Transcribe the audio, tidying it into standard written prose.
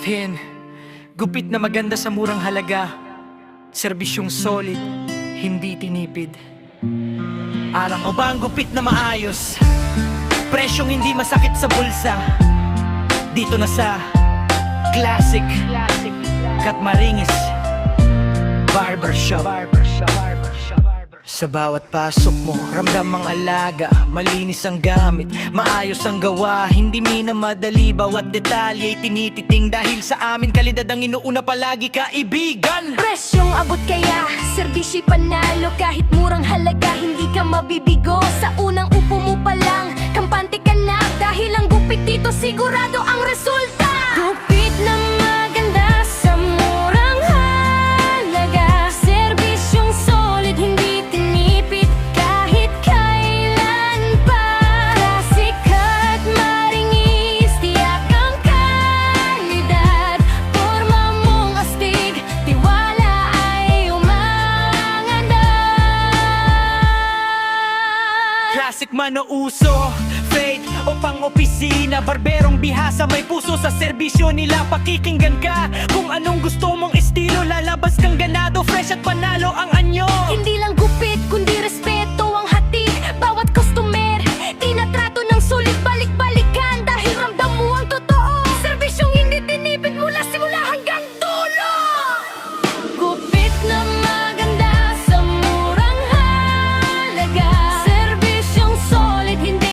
Thin, gupit na maganda sa murang halaga. Serbisyong solid, hindi tinipid. Arang o ba ang gupit na maayos? Presyong hindi masakit sa bulsa. Dito na sa Classic Katmaringis Barbershop. Sa bawat pasok mo, ramdam ang alaga. Malinis ang gamit, maayos ang gawa. Hindi minamadali, bawat detalye tinititing. Dahil sa amin, kalidad ang inuuna palagi, kaibigan. Presyong abot kaya, serbisyo'y panalo. Kahit murang halaga, hindi ka mabibigo. Sa unang upo mo pa lang, kampante ka na. Dahil ang gupit dito, sigurado ang resulta. Gupit na maganda sa murang halaga. Serbisyong solid, hindi tinipid kahit kailan pa. Classic Katmaringis, tiyak ang kalidad. Porma mong astig, tiwala ay umangat. Classic man o uso, fade o pang-opisina. Barberong bihasa, may puso sa serbisyo nila. Pakikinggan ka kung anong gusto mong estilo. Lalabas kang ganado, fresh at panalo ang